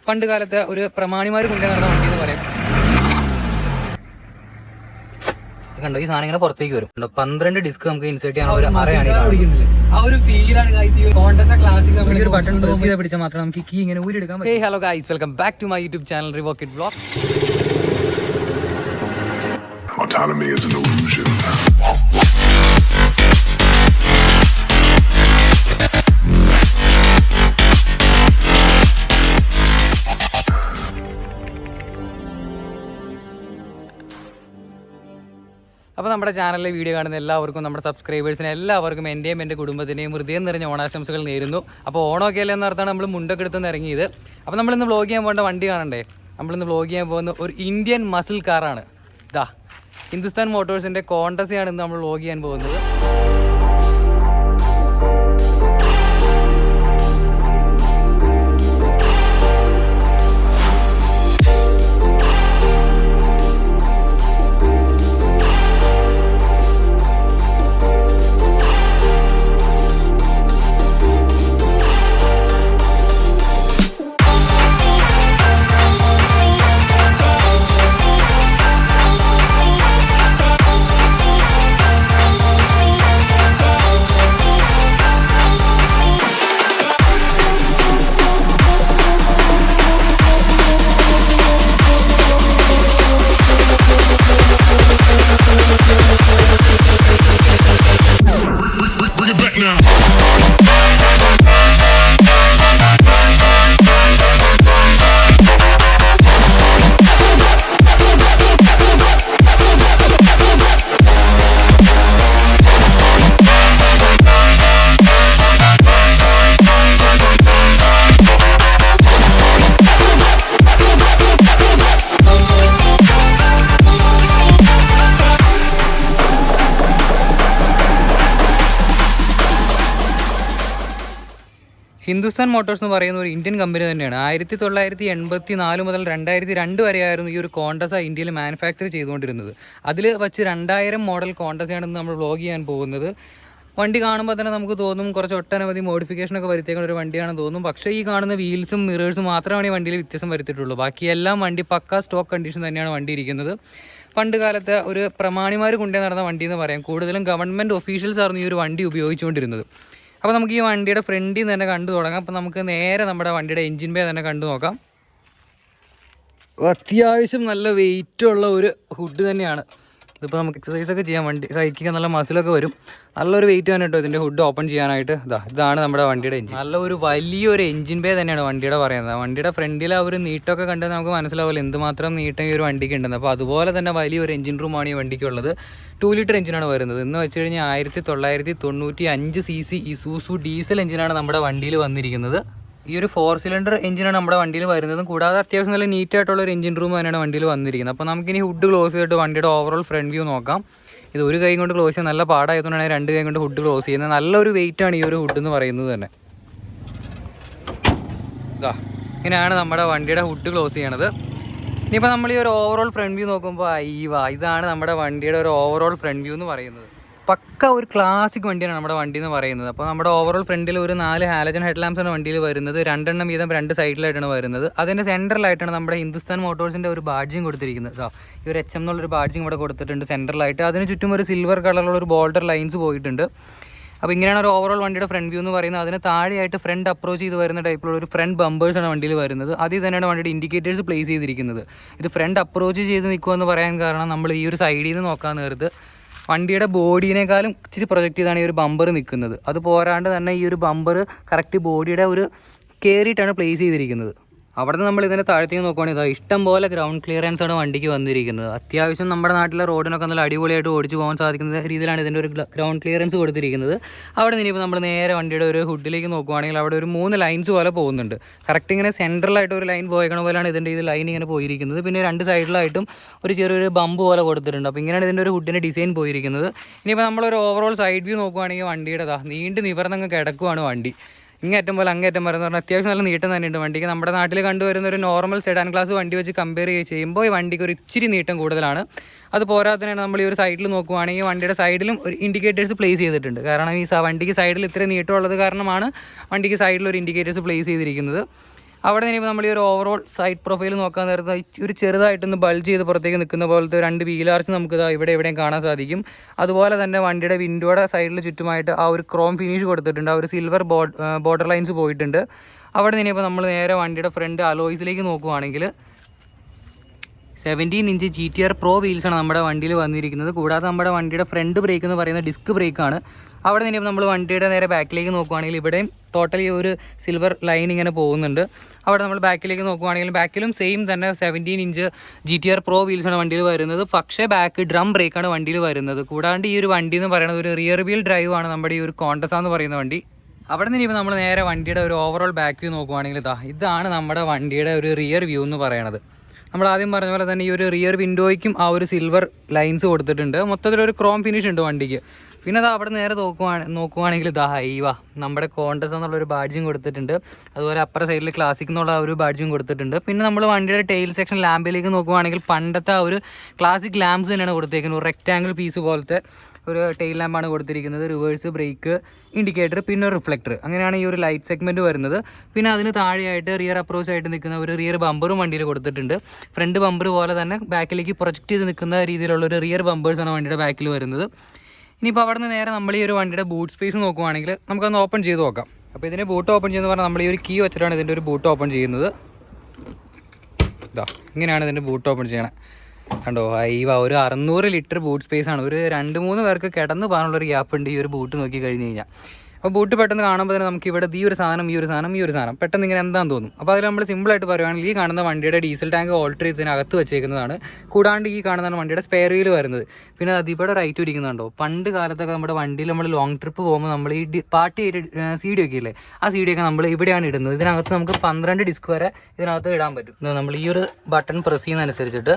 പണ്ട് കാലത്തെ ഒരു പ്രമാണിമാർ കൊണ്ടു നടന്ന വണ്ടി എന്ന് പറയും. കണ്ടോ, ഈ സാധനം ഇങ്ങനെ പുറത്തേക്ക് വരും. 12 ഡിസ്ക് നമുക്ക് ഇൻസേർട്ട് ചെയ്യാൻ ഒരു അറയാണ്. ആ ഒരു ഫീലാണ് കോണ്ടസ ക്ലാസിക്. നമ്മൾ ഒരു ബട്ടൺ പ്രസ് ചെയ്താൽ പിടിച്ചാൽ മാത്രം നമുക്ക് കീ ഇങ്ങനെ ഊരിയെടുക്കാൻ പറ്റും. Hello guys, welcome back to my YouTube channel റിവോക്കിഡ് vlogs. Autonomy is an illusion. അപ്പോൾ നമ്മുടെ ചാനലിലെ വീഡിയോ കാണുന്ന എല്ലാവർക്കും, നമ്മുടെ സബ്സ്ക്രൈബേഴ്സിന് എല്ലാവർക്കും എൻ്റെയും എൻ്റെ കുടുംബത്തിൻ്റെയും ഹൃദയം നിറഞ്ഞ ഓണാശംസകൾ നേരുന്നു. അപ്പോൾ ഓണമൊക്കെ അല്ലേ എന്നോർത്താണ് നമ്മൾ മുണ്ടൊക്കെ എടുത്തുനിന്ന് ഇറങ്ങിയത്. അപ്പോൾ നമ്മളിന്ന് വ്ലോഗ് ചെയ്യാൻ പോകേണ്ട വണ്ടി കാണണ്ടേ? നമ്മളിന്ന് വ്ലോഗ് ചെയ്യാൻ പോകുന്ന ഒരു ഇന്ത്യൻ മസിൽ കാറാണ്. ഇതാ ഹിന്ദുസ്ഥാൻ മോട്ടോഴ്സിൻ്റെ കോണ്ടസയാണ് ഇന്ന് നമ്മൾ വ്ലോഗ് ചെയ്യാൻ പോകുന്നത്. ഹിന്ദുസ്ഥാൻ മോട്ടോഴ്സ് എന്ന് പറയുന്ന ഒരു ഇന്ത്യൻ കമ്പനി തന്നെയാണ്. 1984 മുതൽ 2002 വരെയായിരുന്നു ഈ ഒരു കോണ്ടസ ഇന്ത്യയിൽ മാനുഫാക്ചർ ചെയ്തുകൊണ്ടിരുന്നത്. അതിൽ വച്ച് 2000 മോഡൽ കോണ്ടസയാണെന്ന് നമ്മൾ വ്ലോഗ് ചെയ്യാൻ പോകുന്നത്. വണ്ടി കാണുമ്പോൾ തന്നെ നമുക്ക് തോന്നും കുറച്ച് ഒട്ടനവധി മോഡിഫിക്കേഷനൊക്കെ വരുത്തിയേക്കുന്ന ഒരു വണ്ടിയാണെന്ന് തോന്നും. പക്ഷേ ഈ കാണുന്ന വീൽസും മിറേഴ്സും മാത്രമാണ് ഈ വണ്ടിയിൽ വ്യത്യാസം വരുത്തിയിട്ടുള്ളൂ. ബാക്കിയെല്ലാം വണ്ടി പക്ക സ്റ്റോക്ക് കണ്ടീഷൻ തന്നെയാണ് വണ്ടി ഇരിക്കുന്നത്. പണ്ട് കാലത്തെ ഒരു പ്രമാണിമാർ കൊണ്ടു നടന്ന വണ്ടി എന്ന് പറയാം. കൂടുതലും ഗവൺമെൻറ് ഒഫീഷ്യൽസ് ആയിരുന്നു ഈ ഒരു വണ്ടി ഉപയോഗിച്ചുകൊണ്ടിരുന്നത്. അപ്പോൾ നമുക്ക് ഈ വണ്ടിയുടെ ഫ്രണ്ടിൽ നിന്ന് തന്നെ കണ്ടു തുടങ്ങാം. അപ്പോൾ നമുക്ക് നേരെ നമ്മുടെ വണ്ടിയുടെ എൻജിൻ ബേ തന്നെ കണ്ടു നോക്കാം. അത്യാവശ്യം നല്ല വെയിറ്റുള്ള ഒരു ഹുഡ് തന്നെയാണ്. ഇതിപ്പോൾ നമുക്ക് എക്സസൈസൊക്കെ ചെയ്യാൻ വണ്ടി കൈക്കൊക്കെ നല്ല മസിലൊക്കെ വരും. നല്ലൊരു വെയിറ്റ് തന്നെ കേട്ടോ ഇതിൻ്റെ ഹുഡ് ഓപ്പൺ ചെയ്യാനായിട്ട്. ഇതാണ് നമ്മുടെ വണ്ടിയുടെ എൻജിൻ. നല്ല ഒരു വലിയൊരു എൻജിൻ ബേ തന്നെയാണ് വണ്ടിയുടെ പറയുന്നത്. വണ്ടിയുടെ ഫ്രണ്ടിൽ ആ ഒരു നീട്ടമൊക്കെ കണ്ടാൽ നമുക്ക് മനസ്സിലാവില്ല എന്തുമാത്രം നീട്ടം ഈ ഒരു വണ്ടിക്ക് ഉണ്ടെന്ന്. അപ്പോൾ അതുപോലെ തന്നെ വലിയൊരു എൻജിൻ റൂമാണ് ഈ വണ്ടിക്കുള്ളത്. 2 ലിറ്റർ എഞ്ചിനാണ് വരുന്നത്. എന്ന് വെച്ച് കഴിഞ്ഞാൽ 1995 cc ഇസൂസു ഡീസൽ എഞ്ചിനാണ് നമ്മുടെ വണ്ടിയിൽ വന്നിരിക്കുന്നത്. ഈ ഒരു 4 സിലിണ്ടർ എഞ്ചിനാണ് നമ്മുടെ വണ്ടിയിൽ വരുന്നതും. കൂടാതെ അത്യാവശ്യം നല്ല നീറ്റായിട്ടുള്ള ഒരു എഞ്ചിൻ റൂം തന്നെയാണ് വണ്ടിയിൽ വന്നിരിക്കുന്നത്. അപ്പോൾ നമുക്കിനി ഹുഡ് ക്ലോസ് ചെയ്തിട്ട് വണ്ടിയുടെ ഓവറോൾ ഫ്രണ്ട് വ്യൂ നോക്കാം. ഇത് ഒരു കൈ കൊണ്ട് ക്ലോസ് ചെയ്യാൻ നല്ല പാടായതുകൊണ്ടാണ് 2 കൈ കൊണ്ട് ഹുഡ് ക്ലോസ് ചെയ്യുന്നത്. നല്ലൊരു വെയിറ്റാണ് ഈ ഒരു ഹുഡ് എന്ന് പറയുന്നത് തന്നെ. ഇങ്ങനെയാണ് നമ്മുടെ വണ്ടിയുടെ ഹുഡ് ക്ലോസ് ചെയ്യണത്. ഇനിയിപ്പോൾ നമ്മൾ ഈ ഒരു ഓവറോൾ ഫ്രണ്ട് വ്യൂ നോക്കുമ്പോൾ ഇതാണ് നമ്മുടെ വണ്ടിയുടെ ഒരു ഓവറോൾ ഫ്രണ്ട് വ്യൂ എന്ന് പറയുന്നത്. പക്ക ഒരു ക്ലാസിക് വണ്ടിയാണ് നമ്മുടെ വണ്ടി എന്ന് പറയുന്നത്. അപ്പോൾ നമ്മുടെ ഓവറോൾ ഫ്രണ്ടിൽ ഒരു 4 ഹാലജൻ ഹെഡ് ലാംപ്സാണ് വണ്ടിയിൽ വരുന്നത്. 2 എണ്ണം വീതം 2 സൈഡിലായിട്ടാണ് വരുന്നത്. അതിൻ്റെ സെൻറ്ററിലായിട്ടാണ് നമ്മുടെ ഹിന്ദുസ്ഥാൻ മോട്ടോഴ്സിൻ്റെ ഒരു ബാഡ്ജിങ് കൊടുത്തിരിക്കുന്നത്. ഈ ഒരു HM എന്നുള്ളൊരു ബാഡ്ജിങ് ഇവിടെ കൊടുത്തിട്ടുണ്ട് സെൻറ്ററിലായിട്ട്. അതിന് ചുറ്റും ഒരു സിൽവർ കളറിലുള്ള ഒരു ബോർഡർ ലൈൻസ് പോയിട്ടുണ്ട്. അപ്പോൾ ഇങ്ങനെയാണ് ഒരു ഓവറോൾ വണ്ടിയുടെ ഫ്രണ്ട് വ്യൂ എന്ന് പറയുന്നത്. അതിന് താഴെയായിട്ട് ഫ്രണ്ട് അപ്രോച്ച് ചെയ്ത് വരുന്ന ടൈപ്പിലുള്ള ഒരു ഫ്രണ്ട് ബമ്പേഴ്സാണ് വണ്ടിയിൽ വരുന്നത്. അതിൽ തന്നെയാണ് വണ്ടിയുടെ ഇൻഡിക്കേറ്റേഴ്സ് പ്ലേസ് ചെയ്തിരിക്കുന്നത്. ഇത് ഫ്രണ്ട് അപ്രോച്ച് ചെയ്ത് നിൽക്കുമെന്ന് പറയാൻ കാരണം നമ്മൾ ഈ ഒരു സൈഡിൽ നിന്ന് നോക്കാൻ നേരത്ത് വണ്ടിയുടെ ബോഡീനേക്കാളും ഇച്ചിരി പ്രൊജക്റ്റ് ചെയ്താണ് ഈ ഒരു ബമ്പർ നിൽക്കുന്നത്. അത് പോരാണ്ട് തന്നെ ഈ ഒരു ബമ്പർ കറക്റ്റ് ബോഡിയുടെ ഒരു കയറിയിട്ടാണ് പ്ലേസ് ചെയ്തിരിക്കുന്നത്. അവിടെ നിന്ന് നമ്മൾ ഇതിൻ്റെ താഴത്തേക്ക് നോക്കുവാണെങ്കിൽ ഇഷ്ടം പോലെ ഗ്രൗണ്ട് ക്ലിയറൻസ് ആണ് വണ്ടിക്ക് വന്നിരിക്കുന്നത്. അത്യാവശ്യം നമ്മുടെ നാട്ടിലെ റോഡിനൊക്കെ നല്ല അടിപൊളിയായിട്ട് ഓടിച്ചു പോകാൻ സാധിക്കുന്ന രീതിയിലാണ് ഇതിൻ്റെ ഒരു ഗ്രൗണ്ട് ക്ലിയറൻസ് കൊടുത്തിരിക്കുന്നത്. അവിടെ നിന്ന് ഇപ്പോൾ നമ്മൾ നേരെ വണ്ടിയുടെ ഒരു ഹുഡിലേക്ക് നോക്കുവാണെങ്കിൽ അവിടെ ഒരു 3 ലൈൻസ് പോലെ പോകുന്നുണ്ട്. കറക്റ്റ് ഇങ്ങനെ സെൻട്രലായിട്ട് ഒരു ലൈൻ പോയേക്കണ പോലെയാണ് ഇതിൻ്റെ ഇത് ലൈൻ ഇങ്ങനെ പോയിരിക്കുന്നത്. പിന്നെ 2 സൈഡിലായിട്ടും ഒരു ചെറിയൊരു ബമ്പ് പോലെ കൊടുത്തിട്ടുണ്ട്. അപ്പോൾ ഇങ്ങനെയാണ് ഇതിൻ്റെ ഒരു ഹുഡിൻ്റെ ഡിസൈൻ പോയിരിക്കുന്നത്. ഇനിയിപ്പോൾ നമ്മളൊരു ഓവറോൾ സൈഡ് വ്യൂ നോക്കുവാണെങ്കിൽ വണ്ടിയുടെ നീണ്ട് നിവർന്നങ്ങ് കിടക്കുവാണ് വണ്ടി. ഇങ്ങേറ്റം പോലെ അങ്ങേറ്റം വരെ എന്ന് പറഞ്ഞാൽ അത്യാവശ്യം നല്ല നീട്ടം തന്നെയുണ്ട് വണ്ടിക്ക്. നമ്മുടെ നാട്ടിൽ കണ്ടുവരുന്ന ഒരു നോർമൽ സെഡാൻ ക്ലാസ് വണ്ടി വെച്ച് കമ്പയർ ചെയ്യുമ്പോൾ ഈ വണ്ടിക്ക് ഒരു ഇച്ചിരി നീട്ടം കൂടുതലാണ്. അത് പോരാത്തതിനാണ് നമ്മൾ ഈ ഒരു സൈഡിൽ നോക്കുവാണെങ്കിൽ വണ്ടിയുടെ സൈഡിലും ഒരു ഇൻഡിക്കേറ്റേഴ്സ് പ്ലേസ് ചെയ്തിട്ടുണ്ട്. കാരണം ഈ വണ്ടിക്ക് സൈഡിൽ ഇത്രയും നീട്ടമുള്ളത് കാരണമാണ് വണ്ടിക്ക് സൈഡിൽ ഒരു ഇൻഡിക്കേറ്റേഴ്സ് പ്ലേസ് ചെയ്തിരിക്കുന്നത്. അവിടെ നിന്ന് നമ്മൾ ഈ ഒരു ഓവറോൾ സൈഡ് പ്രൊഫൈൽ നോക്കാൻ നേരത്തെ ഒരു ചെറുതായിട്ടൊന്ന് ബൾജ് ചെയ്ത് പുറത്തേക്ക് നിൽക്കുന്ന പോലത്തെ 2 വീലാർച്ച് നമുക്ക് ഇവിടെ എവിടെയും കാണാൻ സാധിക്കും. അതുപോലെ തന്നെ വണ്ടിയുടെ വിൻഡോയുടെ സൈഡിൽ ചുറ്റുമായിട്ട് ആ ഒരു ക്രോം ഫിനിഷ് കൊടുത്തിട്ടുണ്ട്. ആ ഒരു സിൽവർ ബോർഡർ ലൈൻസ് പോയിട്ടുണ്ട്. അവിടെ നിന്ന് ഇപ്പോൾ നമ്മൾ നേരെ വണ്ടിയുടെ ഫ്രണ്ട് അലോയ്സിലേക്ക് നോക്കുവാണെങ്കിൽ 17 ഇഞ്ച് GTR Pro വീൽസാണ് നമ്മുടെ വണ്ടിയിൽ വന്നിരിക്കുന്നത്. കൂടാതെ നമ്മുടെ വണ്ടിയുടെ ഫ്രണ്ട് ബ്രേക്ക് എന്ന് പറയുന്നത് ഡിസ്ക് ബ്രേക്കാണ്. അവിടെ നിന്ന് നമ്മൾ വണ്ടിയുടെ നേരെ ബാക്കിലേക്ക് നോക്കുവാണെങ്കിൽ ഇവിടെയും ടോട്ടലി ഒരു സിൽവർ ലൈൻ ഇങ്ങനെ പോകുന്നുണ്ട്. അവിടെ നമ്മൾ ബാക്കിലേക്ക് നോക്കുവാണെങ്കിൽ ബാക്കിലും സെയിം തന്നെ 17 ഇഞ്ച് GTR Pro വീൽസാണ് വണ്ടിയിൽ വരുന്നത്. പക്ഷേ ബാക്ക് ഡ്രം ബ്രേക്കാണ് വണ്ടിയിൽ വരുന്നത്. കൂടാണ്ട് ഈ ഒരു വണ്ടി എന്ന് പറയുന്നത് ഒരു റിയർ വീൽ ഡ്രൈവ് ആണ് നമ്മുടെ ഈ ഒരു കോണ്ടസ എന്ന് പറയുന്ന വണ്ടി. അവിടെ നിന്ന് ഇപ്പോൾ നമ്മൾ നേരെ വണ്ടിയുടെ ഒരു ഓവറോൾ ബാക്ക് വ്യൂ നോക്കുവാണെങ്കിൽ ഇതാണ് നമ്മുടെ വണ്ടിയുടെ ഒരു റിയർ വ്യൂ എന്ന് പറയുന്നത്. നമ്മൾ ആദ്യം പറഞ്ഞ പോലെ തന്നെ ഈ ഒരു റിയർ വിൻഡോയ്ക്കും ആ ഒരു സിൽവർ ലൈൻസ് കൊടുത്തിട്ടുണ്ട്. മൊത്തത്തിലൊരു ക്രോം ഫിനിഷ് ഉണ്ട് വണ്ടിക്ക്. പിന്നെ അവിടെ നേരെ നോക്കുവാണെങ്കിൽ നമ്മുടെ കോണ്ടസ് എന്നുള്ളൊരു ബാഡ്ജും കൊടുത്തിട്ടുണ്ട്. അതുപോലെ അപ്പുറ സൈഡിൽ ക്ലാസിക് എന്നുള്ള ഒരു ബാഡ്ജും കൊടുത്തിട്ടുണ്ട്. പിന്നെ നമ്മൾ വണ്ടിയുടെ ടെയിൽ സെക്ഷൻ ലാമ്പിലേക്ക് നോക്കുവാണെങ്കിൽ പണ്ടത്തെ ആ ഒരു ക്ലാസിക് ലാംപ്സ് തന്നെയാണ് കൊടുത്തിരിക്കുന്നത്. ഒരു റെക്റ്റാങ്കിൾ പീസ് പോലത്തെ ഒരു ടെയിൽ ലാമ്പാണ് കൊടുത്തിരിക്കുന്നത്. റിവേഴ്സ്, ബ്രേക്ക്, ഇൻഡിക്കേറ്റർ, പിന്നെ ഒരു റിഫ്ലക്ടർ, അങ്ങനെയാണ് ഈ ഒരു ലൈറ്റ് സെഗ്മെൻറ്റ് വരുന്നത്. പിന്നെ അതിന് താഴെയായിട്ട് റിയർ അപ്രോച്ച് ആയിട്ട് നിൽക്കുന്ന ഒരു റിയർ ബമ്പറും വണ്ടിയിൽ കൊടുത്തിട്ടുണ്ട്. ഫ്രണ്ട് ബമ്പർ പോലെ തന്നെ ബാക്കിലേക്ക് പ്രൊജക്റ്റ് ചെയ്ത് നിൽക്കുന്ന രീതിയിലുള്ള ഒരു റിയർ ബമ്പേഴ്സാണ് വണ്ടിയുടെ ബാക്കിൽ വരുന്നത്. ഇനിയിപ്പോൾ അവിടെ നിന്ന് നേരെ നമ്മൾ ഈ ഒരു വണ്ടിയുടെ ബൂട്ട് സ്പേസ് നോക്കുവാണെങ്കിൽ നമുക്കൊന്ന് ഓപ്പൺ ചെയ്ത് നോക്കാം. അപ്പോൾ ഇതിൻ്റെ ബൂട്ട് ഓപ്പൺ ചെയ്യുന്നത് പറഞ്ഞാൽ നമ്മൾ ഈ ഒരു കീ വെച്ചിട്ടാണ് ഇതിൻ്റെ ഒരു ബൂട്ട് ഓപ്പൺ ചെയ്യുന്നത്. ഇങ്ങനെയാണ് ഇതിൻ്റെ ബൂട്ട് ഓപ്പൺ ചെയ്യണത്. കണ്ടോ, ഒരു 600 ലിറ്റർ ബൂട്ട് സ്പേസ് ആണ്. ഒരു 2-3 പേർക്ക് കിടന്ന് പോകാനുള്ളൊരു ഗ്യാപ്പ് ഉണ്ട് ഈ ഒരു ബൂട്ട് നോക്കി കഴിഞ്ഞ് കഴിഞ്ഞാൽ. അപ്പോൾ ബൂട്ട് പെട്ടെന്ന് കാണുമ്പോൾ തന്നെ നമുക്ക് ഇവിടെ ഈ ഒരു സാധനം പെട്ടെന്ന് ഇങ്ങനെ എന്താണെന്ന് തോന്നും. അപ്പോൾ അതിൽ നമ്മൾ സിമ്പിളായിട്ട് പറയുകയാണെങ്കിൽ ഈ കാണുന്ന വണ്ടിയുടെ ഡീസൽ ടാങ്ക് ഓൾട്ടർ ചെയ്തതിനകത്ത് വെച്ചേക്കുന്നതാണ്. കൂടാണ്ട് ഈ കാണുന്നതാണ് വണ്ടിയുടെ സ്പെയർ വീൽ വരുന്നത്. പിന്നെ അതിവിടെ റൈറ്റ് ഇരിക്കുന്നുണ്ടോ, പണ്ട് കാലത്തൊക്കെ നമ്മുടെ വണ്ടിയിൽ നമ്മൾ ലോങ് ട്രിപ്പ് പോകുമ്പോൾ നമ്മൾ ഈ പാർട്ടി CD ഒക്കെ ഇല്ലേ, ആ CD ഒക്കെ നമ്മൾ ഇവിടെയാണ് ഇടുന്നത്. ഇതിനകത്ത് നമുക്ക് 12 ഡിസ്ക് വരെ ഇതിനകത്ത് ഇടാൻ പറ്റും. നമ്മൾ ഈ ഒരു ബട്ടൺ പ്രസ് ചെയ്യുന്നതനുസരിച്ചിട്ട്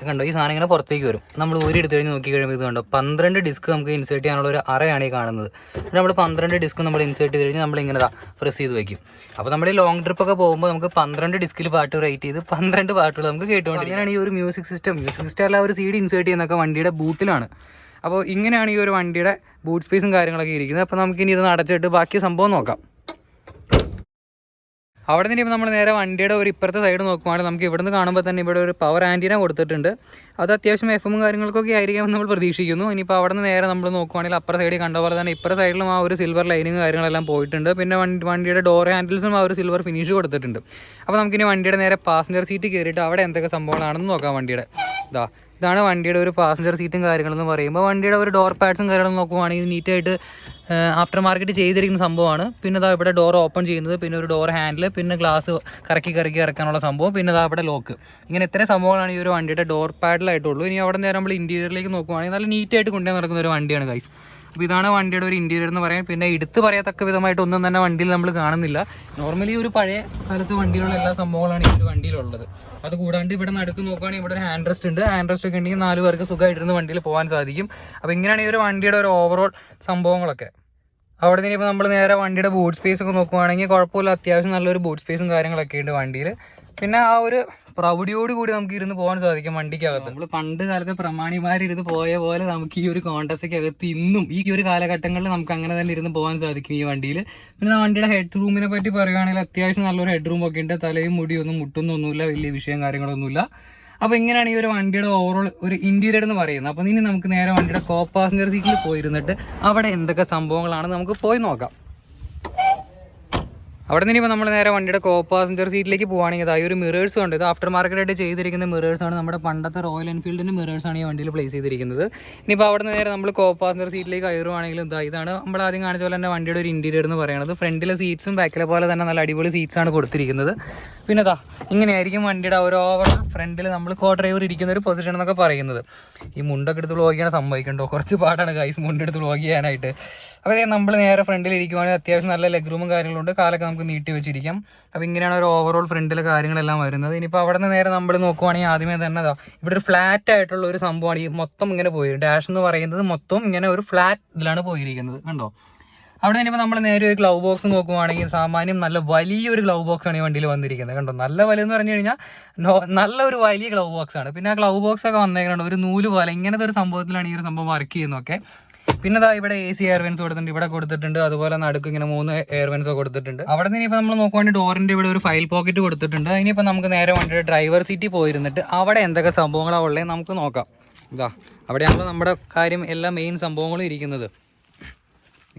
കണ്ടോ ഈ സാധനം ഇങ്ങനെ പുറത്തേക്ക് വരും. നമ്മൾ എടുത്ത് കഴിഞ്ഞ് നോക്കി കഴിയുമ്പോൾ ഇത് കണ്ടോ 12 ഡിസ്ക് നമുക്ക് ഇൻസേർട്ട് ചെയ്യാനുള്ള ഒരു അറയാണ് ഈ കാണുന്നത്. നമ്മൾ 12 ഡിസ്ക് നമ്മൾ ഇൻസേർട്ട് ചെയ്ത് കഴിഞ്ഞാൽ നമ്മൾ ഇങ്ങനെ പ്രസ് ചെയ്ത് വയ്ക്കും. അപ്പോൾ നമ്മൾ ഈ ലോങ് ട്രിപ്പൊക്കെ പോകുമ്പോൾ നമുക്ക് 12 ഡിസ്കിൽ പാട്ട് റൈറ്റ് ചെയ്ത് 12 പാട്ടുകൾ നമുക്ക് കേട്ടുകൊണ്ട് ഇങ്ങനെയാണ് ഈ ഒരു മ്യൂസിക് സിസ്റ്റം അല്ല ഒരു CD ഇൻസേർട്ട് ചെയ്യുന്നതൊക്കെ വണ്ടിയുടെ ബൂട്ടിലാണ്. അപ്പോൾ ഇങ്ങനെയാണ് ഈ ഒരു വണ്ടിയുടെ ബൂട്ട് സ്പേസും കാര്യങ്ങളൊക്കെ ഇരിക്കുന്നത്. അപ്പോൾ നമുക്കിനി ഇത് അടച്ചിട്ട് ബാക്കി സംഭവം നോക്കാം. അവിടെ നിന്ന് ഇപ്പോൾ നമ്മൾ നേരെ വണ്ടിയുടെ ഒരു ഇപ്പുറത്തെ സൈഡ് നോക്കുവാണെങ്കിൽ നമുക്ക് ഇവിടുന്ന് കാണുമ്പോൾ തന്നെ ഇവിടെ ഒരു പവർ ആൻറ്റീന കൊടുത്തിട്ടുണ്ട്. അത് അത്യാവശ്യം FM കാര്യങ്ങൾക്കൊക്കെ ആയിരിക്കുമെന്ന് നമ്മൾ പ്രതീക്ഷിക്കുന്നു. ഇനിയിപ്പോൾ അവിടെ നിന്ന് നേരെ നമ്മൾ നോക്കുവാണെങ്കിൽ അപ്പുറ സൈഡിൽ കണ്ട പോലെ തന്നെ ഇപ്പുറ സൈഡിലും ആ ഒരു സിൽവർ ലൈനിങ് കാര്യങ്ങളെല്ലാം പോയിട്ടുണ്ട്. പിന്നെ വണ്ടിയുടെ ഡോർ ഹാൻഡിൽസും ആ ഒരു സിൽവർ ഫിനിഷ് കൊടുത്തിട്ടുണ്ട്. അപ്പോൾ നമുക്കിനി വണ്ടിയുടെ നേരെ പാസഞ്ചർ സീറ്റ് കയറിയിട്ട് അവിടെ എന്തൊക്കെ സംഭവങ്ങളാണെന്ന് നോക്കാം. വണ്ടിയുടെ ഇതാണ് വണ്ടിയുടെ ഒരു പാസഞ്ചർ സീറ്റും കാര്യങ്ങളെന്ന് പറയുമ്പോൾ വണ്ടിയുടെ ഒരു ഡോർ പാഡ്സും കാര്യങ്ങളും നോക്കുവാണെങ്കിൽ നീറ്റായിട്ട് ആഫ്റ്റർ മാർക്കറ്റ് ചെയ്തിരിക്കുന്ന സംഭവമാണ്. പിന്നെ ഇവിടെ ഡോർ ഓപ്പൺ ചെയ്യുന്നത്, പിന്നെ ഒരു ഡോർ ഹാൻഡിൽ, പിന്നെ ഗ്ലാസ് കറക്കി ഇറക്കാനുള്ള സംഭവം, പിന്നെ ഇവിടെ ലോക്ക്. ഇങ്ങനെ ഇത്രയും സംഭവങ്ങളാണ് ഈ ഒരു വണ്ടിയുടെ ഡോർ പാഡിലായിട്ടുള്ളൂ. ഇനി അവിടെ നേരെ നമ്മൾ ഇൻറ്റീരിയറിലേക്ക് നോക്കുവാണെങ്കിൽ നല്ല നീറ്റായിട്ട് കൊണ്ടുപോയി നടക്കുന്ന ഒരു വണ്ടിയാണ് ഗൈസ്. അപ്പോൾ ഇതാണ് വണ്ടിയുടെ ഒരു ഇൻറ്റീരിയർ എന്ന് പറയാം. പിന്നെ എടുത്ത് പറയത്തക്ക വിധമായിട്ട് ഒന്നും തന്നെ വണ്ടിയിൽ നമ്മൾ കാണുന്നില്ല. നോർമലി ഒരു പഴയ കാലത്ത് വണ്ടിയിലുള്ള എല്ലാ സംഭവങ്ങളാണ് ഈ ഒരു വണ്ടിയിലുള്ളത്. അത് കൂടാണ്ട് ഇവിടെ നടുക്ക് നോക്കുകയാണെങ്കിൽ ഇവിടെ ഒരു ഹാൻഡ് റെസ്റ്റ് ഉണ്ട്. ഹാൻഡ് റെസ്റ്റ് ഒക്കെ ഉണ്ടെങ്കിൽ 4 പേർക്ക് സുഖമായിട്ടിരുന്ന് വണ്ടിയിൽ പോകാൻ സാധിക്കും. അപ്പോൾ ഇങ്ങനെയാണ് ഈ ഒരു വണ്ടിയുടെ ഒരു ഓവറോൾ സംഭവങ്ങളൊക്കെ. അവിടെ നിന്ന് ഇപ്പോൾ നമ്മൾ നേരെ വണ്ടിയുടെ ബൂട്ട് സ്പേസ് ഒക്കെ നോക്കുവാണെങ്കിൽ കുഴപ്പമില്ല, അത്യാവശ്യം നല്ലൊരു ബൂട്ട് സ്പേസും കാര്യങ്ങളൊക്കെ ഉണ്ട് വണ്ടിയിൽ. പിന്നെ ആ ഒരു പ്രൗഢിയോട് കൂടി നമുക്ക് ഇരുന്ന് പോകാൻ സാധിക്കും വണ്ടിക്കകത്ത്. നമ്മൾ പണ്ട് കാലത്തെ പ്രമാണിമാരിരുന്ന് പോയ പോലെ നമുക്ക് ഈ ഒരു കോണ്ടസയ്ക്കകത്ത് ഇന്നും ഈ ഒരു കാലഘട്ടങ്ങളിൽ നമുക്ക് അങ്ങനെ തന്നെ ഇരുന്ന് പോകാൻ സാധിക്കും ഈ വണ്ടിയിൽ. പിന്നെ വണ്ടിയുടെ ഹെഡ് റൂമിനെ പറ്റി പറയുകയാണെങ്കിൽ അത്യാവശ്യം നല്ലൊരു ഹെഡ് റൂം ഒക്കെ ഉണ്ട്. തലയും മുടിയൊന്നും മുട്ടുന്നൊന്നുമില്ല, വലിയ വിഷയം കാര്യങ്ങളൊന്നുമില്ല. അപ്പോൾ ഇങ്ങനെയാണ് ഈ ഒരു വണ്ടിയുടെ ഓവറോൾ ഒരു ഇൻറ്റീരിയർ എന്ന് പറയുന്നത്. അപ്പോൾ ഇനി നമുക്ക് നേരെ വണ്ടിയുടെ കോ പാസഞ്ചർ സീറ്റിൽ പോയിരുന്നിട്ട് അവിടെ എന്തൊക്കെ സംഭവങ്ങളാണ് നമുക്ക് പോയി നോക്കാം. അവിടെ നിന്ന് ഇപ്പോൾ നമ്മൾ നേരെ വണ്ടിയുടെ കോ പാസഞ്ചർ സീറ്റിലേക്ക് പോകുകയാണെങ്കിൽ ഈ ഒരു മിറേഴ്സ് ഉണ്ട്. ഇത് ആഫ്റ്റർ മാർക്കറ്റായിട്ട് ചെയ്തിരിക്കുന്ന മിറേഴ്സാണ്. നമ്മുടെ പണ്ടത്തെ റോയൽ എൻഫീൽഡിൻ്റെ മിറേഴ്സാണ് ഈ വണ്ടിയിൽ പ്ലേസ് ചെയ്തിരിക്കുന്നത്. ഇനിയിപ്പോൾ അവിടെ നിന്ന് നേരെ നമ്മൾ കോ പാസഞ്ചർ സീറ്റിലേക്ക് കയറുവാണെങ്കിലും ഇതാണ് നമ്മൾ ആദ്യം കാണിച്ച പോലെ തന്നെ വണ്ടിയുടെ ഒരു ഇൻറ്റീരിയർ എന്ന് പറയുന്നത്. ഫ്രണ്ടിലെ സീറ്റ്സും ബാക്കിലെ പോലെ തന്നെ നല്ല അടിപൊളി സീറ്റ്സാണ് കൊടുത്തിരിക്കുന്നത്. പിന്നെ ഇങ്ങനെയായിരിക്കും വണ്ടിയുടെ ഒരു ഓവർ ഫ്രണ്ടിൽ നമ്മൾ കോ ഡ്രൈവർ ഇരിക്കുന്ന ഒരു പൊസിഷൻ എന്നൊക്കെ പറയുന്നത്. ഈ മുണ്ടൊക്കെ എടുത്ത് വ്ലോഗ് ചെയ്യാൻ സംഭവിക്കണ്ടോ, കുറച്ച് പാടാണ് ഗൈസ് മുണ്ടെടുത്ത് വ്ലോഗ് ചെയ്യാനായിട്ട്. അപ്പോൾ നമ്മൾ നേരെ ഫ്രണ്ടിൽ ഇരിക്കുവാണെങ്കിൽ അത്യാവശ്യം നല്ല ലെഗ് റൂമും കാര്യങ്ങളുണ്ട്, കാലൊക്കെ നമുക്ക് നീട്ടി വെച്ചിരിക്കാം. അപ്പോൾ ഇങ്ങനെയാണ് ഒരു ഓവറോൾ ഫ്രണ്ടിലെ കാര്യങ്ങളെല്ലാം വരുന്നത്. ഇനിയിപ്പോൾ അവിടെ നിന്ന് നേരെ നമ്മൾ നോക്കുവാണെങ്കിൽ ആദ്യമേ തന്നെ ഇവിടെ ഒരു ഫ്ലാറ്റ് ആയിട്ടുള്ള ഒരു സംഭവമാണ്. ഈ മൊത്തം ഇങ്ങനെ പോയി ഡാഷ് എന്ന് പറയുന്നത് മൊത്തം ഇങ്ങനെ ഒരു ഫ്ലാറ്റ് ഇതിലാണ് പോയിരിക്കുന്നത്, കണ്ടോ. അവിടെ ഇനിയിപ്പോൾ നമ്മൾ നേരെ ഒരു ഗ്ലൗ ബോക്സ് നോക്കുവാണെങ്കിൽ സാമാന്യം നല്ല വലിയൊരു ഗ്ലൗ ബോക്സാണ് ഈ വണ്ടിയിൽ വന്നിരിക്കുന്നത്, കണ്ടോ. നല്ല വലുതെന്ന് പറഞ്ഞു കഴിഞ്ഞാൽ നല്ല ഒരു വലിയ ഗ്ലൗ ബോക്സാണ്. പിന്നെ ആ ഗ്ലൗ ബോക്സ് ഒക്കെ വന്നേക്കുന്നുണ്ട് ഒരു നൂല് പോലെ, ഇങ്ങനത്തെ ഒരു സംഭവത്തിലാണ് ഈ ഒരു സംഭവം വർക്ക് ചെയ്യുന്നതൊക്കെ. പിന്നെ ഇതാ ഇവിടെ AC എയർ വെൻസ് കൊടുത്തിട്ടുണ്ട്, ഇവിടെ കൊടുത്തിട്ടുണ്ട്. അതുപോലെ നടുക്ക് ഇങ്ങനെ 3 എയർ വെൻസ് കൊടുത്തിട്ടുണ്ട്. അവിടെ നിന്ന് ഇനിയിപ്പോൾ നമ്മൾ നോക്കുവാണെങ്കിൽ ഡോറിന്റെ ഇവിടെ ഒരു ഫയൽ പോക്കറ്റ് കൊടുത്തിട്ടുണ്ട്. ഇനിയിപ്പോൾ നമുക്ക് നേരെ വണ്ടിയുടെ ഡ്രൈവർ സീറ്റിൽ പോയിരുന്നിട്ട് അവിടെ എന്തൊക്കെ സംഭവങ്ങളാണ് ഉള്ളത് നമുക്ക് നോക്കാം. ഇതാ അവിടെയാണല്ലോ നമ്മുടെ കാര്യം എല്ലാ മെയിൻ സംഭവങ്ങളും ഇരിക്കുന്നത്.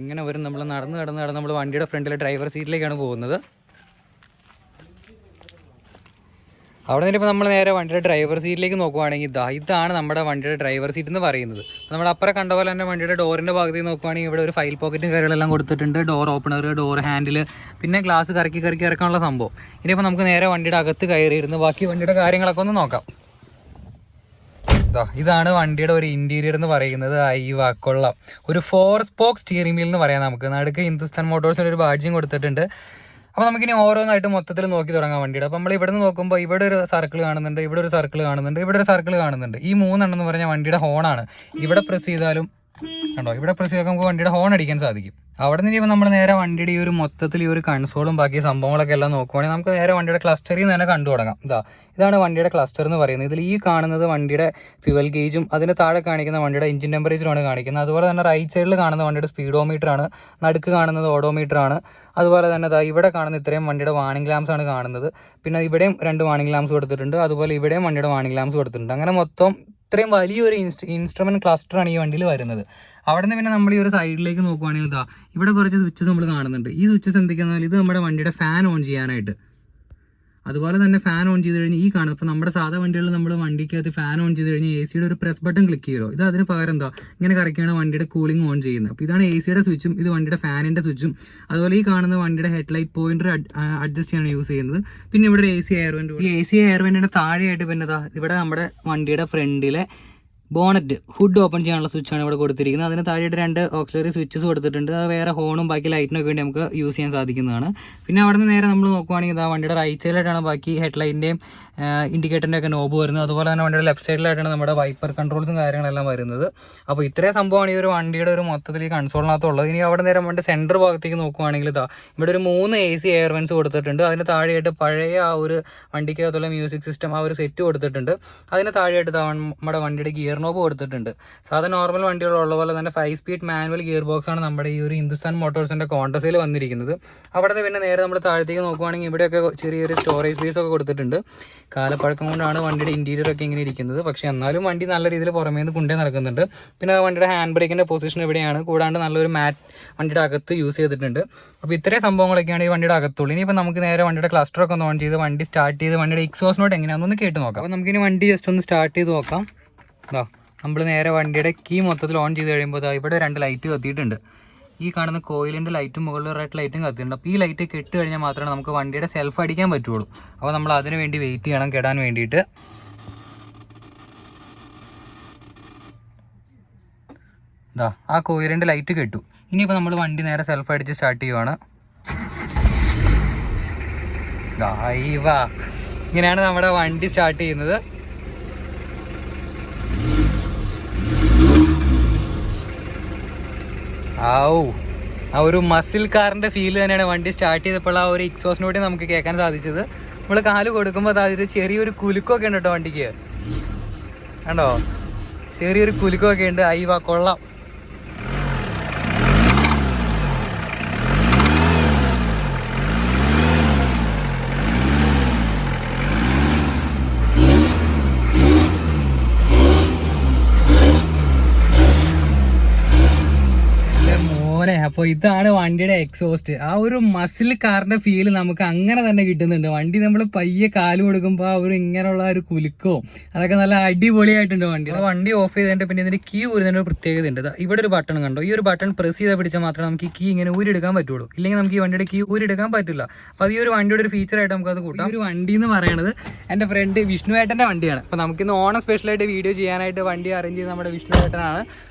ഇങ്ങനെ വരും നമ്മൾ നടന്ന് നമ്മൾ വണ്ടിയുടെ ഫ്രണ്ടിലെ ഡ്രൈവർ സീറ്റിലേക്കാണ് പോകുന്നത്. അവിടെ നിന്ന് ഇപ്പോൾ നമ്മൾ നേരെ വണ്ടിയുടെ ഡ്രൈവർ സീറ്റിലേക്ക് നോക്കുവാണെങ്കിൽ ഇതാണ് നമ്മുടെ വണ്ടിയുടെ ഡ്രൈവർ സീറ്റ് എന്ന് പറയുന്നത്. നമ്മൾ അപ്പുറം കണ്ട പോലെ തന്നെ വണ്ടിയുടെ ഡോറിൻ്റെ ഭാഗത്തേക്ക് നോക്കുവാണെങ്കിൽ ഇവിടെ ഒരു ഫയൽ പോക്കറ്റും കാര്യങ്ങളെല്ലാം കൊടുത്തിട്ടുണ്ട്. ഡോർ ഓപ്പണർ, ഡോർ ഹാൻഡിൽ, പിന്നെ ഗ്ലാസ് കറക്കി ഇറക്കാനുള്ള സംഭവം. ഇനിയിപ്പോൾ നമുക്ക് നേരെ വണ്ടിയുടെ അകത്ത് കയറിയിരുന്ന് ബാക്കി വണ്ടിയുടെ കാര്യങ്ങളൊക്കെ ഒന്ന് നോക്കാം. ഇതാണ് വണ്ടിയുടെ ഒരു ഇന്റീരിയർ എന്ന് പറയുന്നത്. കൊള്ളാം. ഒരു 4 സ്പോക്ക് സ്റ്റിയറിംഗ് വീൽ എന്ന് പറയാം നമുക്ക്. നടുക്ക് ഹിന്ദുസ്ഥാൻ മോട്ടോഴ്സിൻ്റെ ഒരു ബാഡ്ജിങ് കൊടുത്തിട്ടുണ്ട്. അപ്പോൾ നമുക്കിനി ഓരോന്നായിട്ട് മൊത്തത്തിൽ നോക്കി തുടങ്ങാം വണ്ടിയുടെ. അപ്പോൾ നമ്മൾ ഇവിടെ നിന്ന് നോക്കുമ്പോൾ ഇവിടെ ഒരു സർക്കിൾ കാണുന്നുണ്ട്, ഇവിടെ ഒരു സർക്കിൾ കാണുന്നുണ്ട്, ഇവിടെ ഒരു സർക്കിൾ കാണുന്നുണ്ട്. ഈ 3 എന്ന് പറഞ്ഞാൽ വണ്ടിയുടെ ഹോണാണ്. ഇവിടെ പ്രസ് ചെയ്താലും കണ്ടോ, ഇവിടെ പ്രസ് ചെയ്താൽ നമുക്ക് വണ്ടിയുടെ ഹോൺ അടിക്കാൻ സാധിക്കും. അവിടെ നിന്ന് നമ്മൾ നേരെ വണ്ടിയുടെ ഈ ഒരു മൊത്തത്തിൽ ഈ ഒരു കൺസോളും ബാക്കി സംഭവങ്ങളൊക്കെ എല്ലാം നോക്കുവാണെങ്കിൽ നമുക്ക് നേരെ വണ്ടിയുടെ ക്ലസ്റ്ററിൽ നിന്ന് തന്നെ കണ്ടു തുടങ്ങാം. ഇതാണ് വണ്ടിയുടെ ക്ലസ്റ്റർ എന്ന് പറയുന്നത്. ഇതിൽ ഈ കാണുന്നത് വണ്ടിയുടെ ഫ്യുവൽ ഗേജും അതിന് താഴെ കാണിക്കുന്ന വണ്ടിയുടെ എഞ്ചിൻ ടെമ്പറേച്ചറുമാണ് കാണിക്കുന്നത്. അതുപോലെ തന്നെ റൈറ്റ് സൈഡിൽ കാണുന്ന വണ്ടിയുടെ സ്പീഡോമീറ്ററാണ്, നടുക്ക് കാണുന്നത് ഓഡോമീറ്ററാണ്. അതുപോലെ തന്നെ ഇവിടെ കാണുന്ന ഇത്രയും വണ്ടിയുടെ വാണിംഗ് ലാംപ്സ് ആണ് കാണുന്നത്. പിന്നെ ഇവിടെയും 2 വാണിംഗ് ലാംപ്സ് കൊടുത്തിട്ടുണ്ട്. അതുപോലെ ഇവിടെയും വണ്ടിയുടെ വാണിംഗ് ലാംപ്സ് കൊടുത്തിട്ടുണ്ട്. അങ്ങനെ മൊത്തം ഇത്രയും വലിയൊരു ഇൻസ്ട്രുമെന്റ് ക്ലസ്റ്ററാണ് ഈ വണ്ടിയിൽ വരുന്നത്. അവിടെ നിന്ന് പിന്നെ നമ്മൾ ഈ ഒരു സൈഡിലേക്ക് നോക്കുവാണെങ്കിൽ ഇവിടെ കുറച്ച് സ്വിച്ചസ് നമ്മൾ കാണുന്നുണ്ട്. ഈ സ്വിച്ചസ് എന്തൊക്കെയാണെന്നാൽ ഇത് നമ്മുടെ വണ്ടിയുടെ ഫാൻ ഓൺ ചെയ്യാനായിട്ട്. അതുപോലെ തന്നെ ഫാൻ ഓൺ ചെയ്ത് കഴിഞ്ഞാൽ ഈ കാണുന്നത് ഇപ്പോൾ നമ്മുടെ സാധാ വണ്ടികളിൽ നമ്മൾ വണ്ടിക്കകത്ത് ഫാൻ ഓൺ ചെയ്ത് കഴിഞ്ഞാൽ AC ഒരു പ്രസ് ബട്ടൺ ക്ലിക്ക് ചെയ്യുമോ, ഇത് അതിന് പകരം ഇങ്ങനെ കറക്കിയാണ് വണ്ടിയുടെ കൂളിംഗ് ഓൺ ചെയ്യുന്നത്. അപ്പോൾ ഇതാണ് AC സ്വിച്ചും, ഇത് വണ്ടിയുടെ ഫാനിൻ്റെ സ്വിച്ചും. അതുപോലെ ഈ കാണുന്ന വണ്ടിയുടെ ഹെഡ്ലൈറ്റ് പോയിന്റർ അഡ്ജസ്റ്റ് ചെയ്യാൻ യൂസ് ചെയ്യുന്നത്. പിന്നെ ഇവിടെ AC എയർ വെന്റ്. ഈ AC എയർ വെന്റിന്റെ താഴെയായിട്ട് പിന്നെ ഇവിടെ നമ്മുടെ വണ്ടിയുടെ ഫ്രണ്ടിലെ ബോണറ്റ് ഹുഡ് ഓപ്പൺ ചെയ്യാനുള്ള സ്വിച്ചാണ് ഇവിടെ കൊടുത്തിരിക്കുന്നത്. അതിന് താഴെയായിട്ട് 2 ഓക്സിലറി സ്വിച്ചസ് കൊടുത്തിട്ടുണ്ട്. അത് വേറെ ഹോണും ബാക്കി ലൈറ്റിനൊക്കെ വേണ്ടി നമുക്ക് യൂസ് ചെയ്യാൻ സാധിക്കുന്നതാണ്. പിന്നെ അവിടെ നിന്ന് നേരെ നമ്മൾ നോക്കുവാണെങ്കിൽ വണ്ടിയുടെ റൈറ്റ് സൈഡിലായിട്ടാണ് ബാക്കി ഹെഡ്ലൈറ്റിൻ്റെയും ഇൻഡിക്കേറ്ററിൻ്റെ ഒക്കെ നോബ് വരുന്നത്. അതുപോലെ തന്നെ വണ്ടിയുടെ ലെഫ്റ്റ് സൈഡിലായിട്ടാണ് നമ്മുടെ വൈപ്പർ കൺട്രോൾസും കാര്യങ്ങളെല്ലാം വരുന്നത്. അപ്പോൾ ഇത്രയും സംഭവമാണ് ഈ ഒരു വണ്ടിയുടെ ഒരു മൊത്തത്തിൽ ഈ കൺസോളിനകത്തുള്ളത്. ഇനി അവിടെ നേരെ വണ്ടി സെൻറ്റർ ഭാഗത്തേക്ക് നോക്കുവാണെങ്കിൽ ഇവിടെ ഒരു 3 AC എയർ വെൻസ് കൊടുത്തിട്ടുണ്ട്. അതിന് താഴെയായിട്ട് പഴയ ആ ഒരു വണ്ടിക്കകത്തുള്ള മ്യൂസിക് സിസ്റ്റം ആ ഒരു സെറ്റ് കൊടുത്തിട്ടുണ്ട്. അതിന് താഴെയായിട്ട് നമ്മുടെ വണ്ടിയുടെ ഗിയർ നോബ് കൊടുത്തിട്ടുണ്ട്. സാധാരണ നോർമൽ വണ്ടികളുള്ള പോലെ തന്നെ 5 സ്പീഡ് മാനുവൽ ഗിയർ ബോക്സ് ആണ് നമ്മുടെ ഈ ഒരു ഹിന്ദുസ്ഥാൻ മോട്ടോഴ്സിന്റെ കോണ്ടസയിൽ വന്നിരിക്കുന്നത്. അവിടെ പിന്നെ നേരെ നമ്മൾ താഴത്തേക്ക് നോക്കുവാണെങ്കിൽ ഇവിടെയൊക്കെ ചെറിയൊരു സ്റ്റോറേജ് സ്പേസ് ഒക്കെ കൊടുത്തിട്ടുണ്ട്. കാലപ്പഴക്കം കൊണ്ടാണ് വണ്ടിയുടെ ഇന്റീരിയർ ഒക്കെ ഇങ്ങനെ ഇരിക്കുന്നത്. പക്ഷെ എന്നാലും വണ്ടി നല്ല രീതിയിൽ പുറമേ നിന്ന് കൊണ്ടേ നടക്കുന്നുണ്ട്. പിന്നെ വണ്ടിയുടെ ഹാൻഡ് ബ്രേക്കിന്റെ പൊസിഷൻ ഇവിടെയാണ്. കൂടാണ്ട് നല്ലൊരു മാറ്റ് വണ്ടിയുടെ അകത്ത് യൂസ് ചെയ്തിട്ടുണ്ട്. അപ്പോൾ ഇത്രയും സംഭവങ്ങളൊക്കെയാണ് ഈ വണ്ടിയുടെ അകത്തുള്ളൂ. ഇനിയിപ്പോൾ നമുക്ക് നേരെ വണ്ടിയുടെ ക്ലസ്റ്ററൊക്കെ ഒന്ന് ഓൺ ചെയ്ത് വണ്ടി സ്റ്റാർട്ട് ചെയ്ത് വണ്ടിയുടെ എക്സോസ്റ്റ് നോട്ട് എങ്ങനെയാണെന്നൊന്ന് കേട്ട് നോക്കാം. അപ്പോൾ നമുക്കിനി വണ്ടി ജസ്റ്റ് ഒന്ന് സ്റ്റാർട്ട് ചെയ്ത് നോക്കാം. നമ്മൾ നേരെ വണ്ടിയുടെ കീ മൊത്തത്തിൽ ഓൺ ചെയ്ത് കഴിയുമ്പോൾ ഇവിടെ 2 ലൈറ്റ് കത്തിയിട്ടുണ്ട്. ഈ കാണുന്ന കോയിലിൻ്റെ ലൈറ്റും മുകളിൽ റെഡ് ലൈറ്റും കത്തിയിട്ടുണ്ട്. അപ്പോൾ ഈ ലൈറ്റ് കെട്ട് കഴിഞ്ഞാൽ മാത്രമേ നമുക്ക് വണ്ടിയുടെ സെൽഫ് അടിക്കാൻ പറ്റുള്ളൂ. അപ്പോൾ നമ്മൾ അതിന് വേണ്ടി വെയിറ്റ് ചെയ്യണം കെടാൻ വേണ്ടിയിട്ട്. ആ കോയിലിൻ്റെ ലൈറ്റ് കെട്ടു. ഇനിയിപ്പോൾ നമ്മൾ വണ്ടി നേരെ സെൽഫ് അടിച്ച് സ്റ്റാർട്ട് ചെയ്യുവാണ്. ഇങ്ങനെയാണ് നമ്മുടെ വണ്ടി സ്റ്റാർട്ട് ചെയ്യുന്നത്. ആ ഒരു മസിൽ കാറിൻ്റെ ഫീൽ തന്നെയാണ് വണ്ടി സ്റ്റാർട്ട് ചെയ്തപ്പോൾ ആ ഒരു എക്സോസ്റ്റ് നോട്ട് നമുക്ക് കേൾക്കാൻ സാധിച്ചത്. നമ്മൾ കാല് കൊടുക്കുമ്പോൾ അതൊരു ചെറിയൊരു കുലുക്കമൊക്കെ ഉണ്ട് കേട്ടോ വണ്ടിക്ക്. കണ്ടോ, ചെറിയൊരു കുലുക്കമൊക്കെ ഉണ്ട്. കൊള്ളാം. അപ്പോൾ ഇതാണ് വണ്ടിയുടെ എക്സോസ്റ്റ്. ആ ഒരു മസിൽ കാറിന്റെ ഫീൽ നമുക്ക് അങ്ങനെ തന്നെ കിട്ടുന്നുണ്ട്. വണ്ടി നമ്മൾ പയ്യെ കാല് കൊടുക്കുമ്പോൾ ആ ഒരു ഇങ്ങനെയുള്ള ഒരു കുലുക്കവും അതൊക്കെ നല്ല അടിപൊളിയായിട്ടുണ്ട് വണ്ടി. വണ്ടി ഓഫ് ചെയ്തിട്ട് പിന്നെ ഇതിന്റെ കീ ഊരുന്നതിന്റെ ഒരു പ്രത്യേകത ഉണ്ട്. ഇവിടെ ഒരു ബട്ടൺ കണ്ടോ, ഈ ഒരു ബട്ടൺ പ്രസ് ചെയ്താൽ പിടിച്ചാൽ മാത്രമേ നമുക്ക് ഈ കീ ഇങ്ങനെ ഊരിയെടുക്കാൻ പറ്റുള്ളൂ. ഇല്ലെങ്കിൽ നമുക്ക് ഈ വണ്ടിയുടെ കീ ഊരിയെടുക്കാൻ പറ്റില്ല. അപ്പോൾ അത് ഈ ഒരു വണ്ടിയുടെ ഒരു ഫീച്ചറായിട്ട് നമുക്ക് അത് കൂട്ടാം. ഈ ഒരു വണ്ടി എന്ന് പറയുന്നത് എൻ്റെ ഫ്രണ്ട് വിഷ്ണുവേട്ടൻ്റെ വണ്ടിയാണ്. അപ്പോൾ നമുക്കിന്ന് ഓണം സ്പെഷ്യലായിട്ട് വീഡിയോ ചെയ്യാനായിട്ട് വണ്ടി അറേഞ്ച് ചെയ്ത് നമ്മുടെ വിഷ്ണുവേട്ടനാണ്.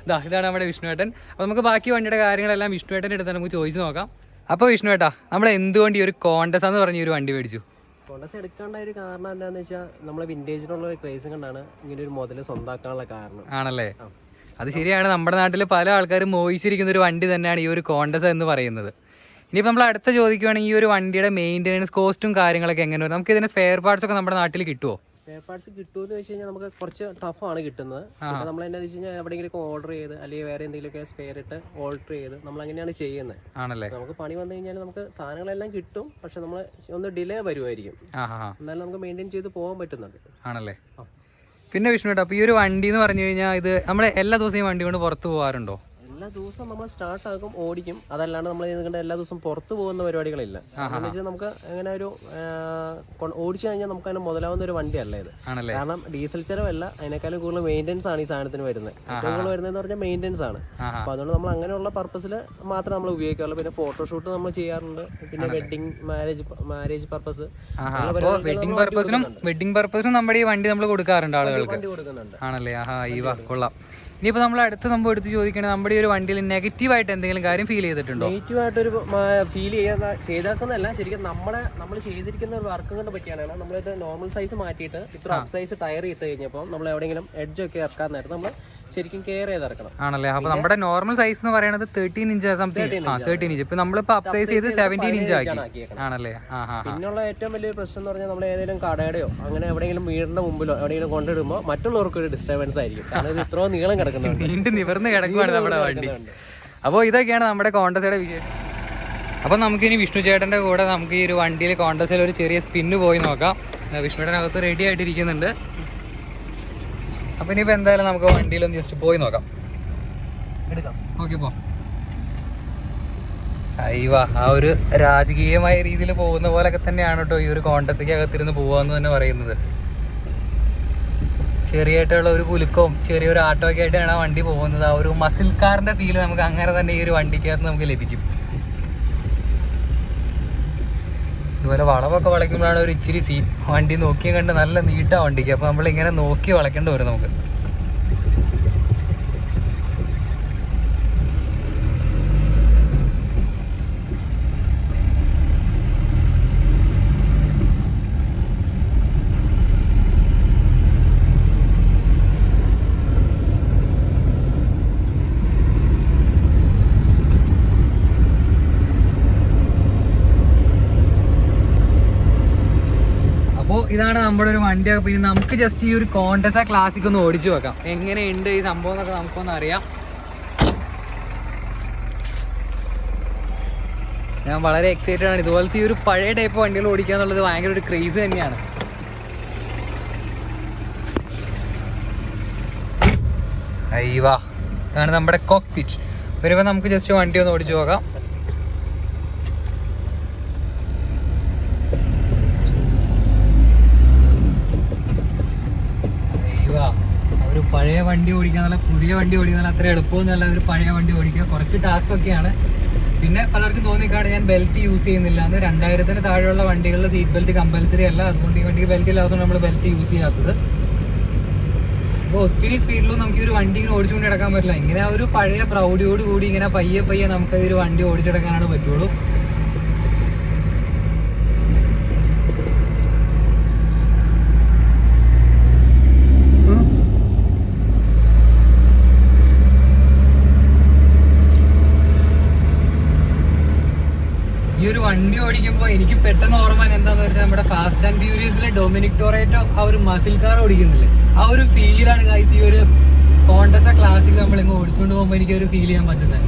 ഇതാണ് നമ്മുടെ വിഷ്ണുവേട്ടൻ. അപ്പോൾ നമുക്ക് ബാക്കി വണ്ടിയുടെ കാര്യങ്ങളെല്ലാം വിഷ്ണുവേട്ടൻ്റെ അടുത്ത് നമുക്ക് ചോദിച്ചു നോക്കാം. അപ്പോൾ വിഷ്ണുവേട്ടാ, നമ്മൾ എന്തുകൊണ്ട് ഈ ഒരു കോണ്ടസ് എന്ന് പറഞ്ഞ ഒരു വണ്ടി മേടിച്ചു? കോണ്ടസ് എടുക്കാണ്ടായ ഒരു കാരണം എന്താണെന്ന് വെച്ചാൽ നമ്മളെ വിന്റേജിനുള്ള ഒരു ക്രേസ് കൊണ്ടാണ് ഇങ്ങനെ ഒരു മുതൽ സ്വന്തമാക്കാനുള്ള കാരണം. ആണല്ലേ? അത് ശരിയാണ്. നമ്മുടെ നാട്ടിൽ പല ആൾക്കാരും മോഹിച്ചിരിക്കുന്ന ഒരു വണ്ടി തന്നെയാണ് ഈ ഒരു കോണ്ടസ് എന്ന് പറയുന്നത്. ഇനിയിപ്പോൾ നമ്മൾ അടുത്ത ചോദിക്കുകയാണെങ്കിൽ ഈ ഒരു വണ്ടിയുടെ മെയിൻ്റെനൻസ് കോസ്റ്റും കാര്യങ്ങളൊക്കെ എങ്ങനെ വരും? നമുക്ക് ഇതിന് സ്പെയർ പാർട്സ് ഒക്കെ നമ്മുടെ നാട്ടിൽ കിട്ടുമോ? സ്പെയർ പാർട്സ് കിട്ടുമെന്ന് വെച്ച് കഴിഞ്ഞാൽ നമുക്ക് കുറച്ച് ടഫാണ് കിട്ടുന്നത്. പിന്നെ നമ്മൾ എന്താ വെച്ച് കഴിഞ്ഞാൽ എവിടെയെങ്കിലും ഓർഡർ ചെയ്ത് അല്ലെങ്കിൽ വേറെ എന്തെങ്കിലുമൊക്കെ സ്പെയർ ഇട്ട് ഓൾട്ടർ ചെയ്ത് നമ്മൾ അങ്ങനെയാണ് ചെയ്യുന്നത്. ആണല്ലേ? നമുക്ക് പണി വന്നു കഴിഞ്ഞാൽ നമുക്ക് സാധനങ്ങളെല്ലാം കിട്ടും, പക്ഷെ നമ്മൾ ഒന്ന് ഡിലേ വരുമായിരിക്കും. എന്നാലും നമുക്ക് മെയിൻറ്റെയിൻ ചെയ്ത് പോകാൻ പറ്റുന്നുണ്ട്. ആണല്ലേ? പിന്നെ വിഷ്ണു കേട്ടോ, അപ്പോൾ ഈ ഒരു വണ്ടി എന്ന് പറഞ്ഞു കഴിഞ്ഞാൽ ഇത് നമ്മൾ എല്ലാ ദിവസവും ഈ വണ്ടി കൊണ്ട് പുറത്ത് പോകാറുണ്ടോ? എല്ലാ ദിവസവും നമ്മൾ സ്റ്റാർട്ടാക്കും, ഓടിക്കും. അതല്ലാണ്ട് നമ്മൾ ഇതിന്റെ എല്ലാ ദിവസവും പുറത്ത് പോകുന്ന പരിപാടികളില്ല. എന്ന് വെച്ചാൽ നമുക്ക് അങ്ങനെ ഒരു ഓടിച്ചു കഴിഞ്ഞാൽ നമുക്ക് അതിന് മുതലാവുന്ന ഒരു വണ്ടിയല്ല ഇത്. കാരണം ഡീസൽ ചെലവല്ല, അതിനേക്കാളും കൂടുതൽ മെയിൻ്റെനൻസ് ആണ് ഈ സാധനത്തിന് വരുന്നത്. ഏറ്റവും കൂടുതൽ വരുന്നതെന്ന് പറഞ്ഞാൽ മെയിൻ്റെനൻസ് ആണ്. അപ്പോൾ അതുകൊണ്ട് നമ്മൾ അങ്ങനെയുള്ള പർപ്പസിൽ മാത്രമേ നമ്മൾ ഉപയോഗിക്കാറുള്ളൂ. പിന്നെ ഫോട്ടോഷൂട്ട് നമ്മൾ ചെയ്യാറുണ്ട്, പിന്നെ വെഡിങ് മാരേജ് പർപ്പസ്, വെഡിങ് പർപ്പസിനും നമ്മുടെ ഈ വണ്ടി നമ്മൾ കൊടുക്കാറുണ്ട് ആളുകൾക്ക്. വണ്ടി കൊടുക്കുന്നുണ്ട്. ആണല്ലേ? കൊള്ളാം. ഇനിയിപ്പോൾ നമ്മൾ അടുത്ത സംഭവം എടുത്ത് ചോദിക്കണേ, നമ്മുടെ ഈ ഒരു വണ്ടിയിൽ നെഗറ്റീവായിട്ട് എന്തെങ്കിലും കാര്യം ഫീൽ ചെയ്തിട്ടുണ്ടോ? നെഗറ്റീവായിട്ടൊരു ഫീൽ ചെയ്താക്കുന്നതല്ല, ശരിക്കും നമ്മൾ ചെയ്തിരിക്കുന്ന ഒരു വർക്കും കൊണ്ട് പറ്റിയാണ്. നമ്മളിത് നോർമൽ സൈസ് മാറ്റിയിട്ട് ഇത്ര അപ്പ് സൈസ് ടയർ ഇട്ട് കഴിഞ്ഞപ്പോൾ നമ്മൾ എവിടെയെങ്കിലും എഡ്ജൊക്കെ ഇറക്കാൻ നേരത്തെ നമ്മൾ ശരിക്കും കെയർ ചെയ്ത് ഇറക്കണം. ആണല്ലേ? അപ്പോൾ നമ്മുടെ നോർമൽ സൈസ് എന്ന് പറയുന്നത് 13 ഇഞ്ച് സംതിങ്. 13 ഇഞ്ച്. ഇപ്പൊ നമ്മളിപ്പോൾ അപ്പ് സൈസ് ചെയ്ത് 17 ഇഞ്ച് ആക്കി. ആണല്ലേ? പിന്നെയുള്ള ഏറ്റവും വലിയൊരു പ്രശ്നം എന്ന് പറഞ്ഞാൽ നമ്മൾ ഏതെങ്കിലും കടയുടെയോ അങ്ങനെ എവിടെയെങ്കിലും വീടിന്റെ മുമ്പിലോ എവിടെയെങ്കിലും കൊണ്ടിടുമ്പോൾ മറ്റുള്ളവർക്ക് ഒരു ഡിസ്റ്റർബൻസ് ആയിരിക്കും. കാരണം ഇത് ഇത്രയും നീളം കിടക്കുന്നുണ്ട്, നീണ്ടു നിവർന്ന് കിടക്കുവാണ് നമ്മുടെ വണ്ടി. അപ്പോൾ ഇതൊക്കെയാണ് നമ്മുടെ കോണ്ടസയുടെ വിശേഷം. അപ്പോൾ നമുക്കിനി വിഷ്ണു ചേട്ടൻ്റെ കൂടെ നമുക്ക് ഈ ഒരു വണ്ടിയിൽ കോണ്ടസയിൽ ഒരു ചെറിയ സ്പിന്ന് പോയി നോക്കാം. വിഷ്ണുവിനകത്ത് റെഡി ആയിട്ടിരിക്കുന്നുണ്ട്. അപ്പോൾ ഇനിയിപ്പോൾ എന്തായാലും നമുക്ക് വണ്ടിയിലൊന്ന് ജസ്റ്റ് പോയി നോക്കാം. എടുക്കാം. ഓക്കെ, പോ. അയ്യവാ, ആ ഒരു രാജകീയമായ രീതിയിൽ പോകുന്ന പോലൊക്കെ തന്നെയാണ് കേട്ടോ ഈ ഒരു കോണ്ടസയ്ക്ക് അകത്തിരുന്ന് പോവാന്ന് തന്നെ പറയുന്നത്. ചെറിയായിട്ടുള്ള ഒരു കുലുക്കവും ചെറിയൊരു ആട്ടമൊക്കെ ആയിട്ടാണ് ആ വണ്ടി പോകുന്നത്. ആ ഒരു മസിൽ കാറിന്റെ ഫീല് നമുക്ക് അങ്ങനെ തന്നെ ഈ ഒരു വണ്ടിക്കകത്ത് നമുക്ക് ലഭിക്കും. ഇതുപോലെ വളവൊക്കെ വളയ്ക്കുമ്പോഴാണ് ഒരു ഇച്ചിരി സീൻ. വണ്ടി നോക്കിയും കണ്ട് നല്ല നീട്ടാ വണ്ടിക്ക്. അപ്പോൾ നമ്മളിങ്ങനെ നോക്കി വളയ്ക്കേണ്ടി വരും നമുക്ക്. ഇതാണ് നമ്മുടെ ഒരു വണ്ടി. പിന്നെ നമുക്ക് ജസ്റ്റ് ഈ ഒരു കോണ്ടസ ക്ലാസിക് ഒന്ന് ഓടിച്ചു വെക്കാം, എങ്ങനെയുണ്ട് ഈ സംഭവം എന്നൊക്കെ നമുക്കൊന്ന് അറിയാം. ഞാൻ വളരെ എക്സൈറ്റഡ് ആണ്. ഇതുപോലത്തെ ഈ ഒരു പഴയ ടൈപ്പ് വണ്ടികൾ ഓടിക്കുക എന്നുള്ളത് ഭയങ്കര ഒരു ക്രേസ് തന്നെയാണ്. അയ്യവാ, ഇതാണ് നമ്മുടെ കോക്ക്പിറ്റ്. വരുമ്പോൾ നമുക്ക് ജസ്റ്റ് വണ്ടി ഒന്ന് ഓടിച്ചു നോക്കാം. ഒരു പഴയ വണ്ടി ഓടിക്കാന്നല്ല, പുതിയ വണ്ടി ഓടിക്കാന്നല്ല അത്ര എളുപ്പമൊന്നുമല്ല. ഒരു പഴയ വണ്ടി ഓടിക്കുക കുറച്ച് ടാസ്ക് ഒക്കെയാണ്. പിന്നെ പലർക്കും തോന്നിക്കാണ് ഞാൻ ബെൽറ്റ് യൂസ് ചെയ്യുന്നില്ല എന്ന്. 2000-ന് താഴെയുള്ള വണ്ടികളിൽ സീറ്റ് ബെൽറ്റ് കമ്പൽസറി അല്ല. അതുകൊണ്ട് ഈ വണ്ടിക്ക് ബെൽറ്റ് ഇല്ലാത്തതുകൊണ്ട് നമ്മൾ ബെൽറ്റ് യൂസ് ചെയ്യാത്തത്. അപ്പോൾ ഒത്തിരി സ്പീഡിലൊന്നും നമുക്ക് ഒരു വണ്ടി ഇങ്ങനെ ഓടിച്ചുകൊണ്ട് കിടക്കാൻ പറ്റില്ല. ഇങ്ങനെ ആ ഒരു പഴയ പ്രൗഢിയോട് കൂടി ഇങ്ങനെ പയ്യെ പയ്യെ നമുക്ക് ഒരു വണ്ടി ഓടിച്ചെടുക്കാനാണ് പറ്റുള്ളൂ. ഈ ഒരു വണ്ടി ഓടിക്കുമ്പോൾ എനിക്ക് പെട്ടെന്ന് ഓർമ്മ എന്താന്ന് വെച്ചാൽ നമ്മുടെ ഫാസ്റ്റ് ആൻഡ് ഫ്യൂരിയസിലെ ഡൊമിനിക് ടൊറേറ്റോ ആ ഒരു മസിൽ കാർ ഓടിക്കുന്നില്ലേ, ആ ഒരു ഫീലാണ് ഗൈസ് ഈ ഒരു കോണ്ടസ ക്ലാസിക് നമ്മളിങ്ങ് ഓടിച്ചുകൊണ്ട് പോകുമ്പോൾ എനിക്കൊരു ഫീൽ ചെയ്യാൻ പറ്റുന്നത്.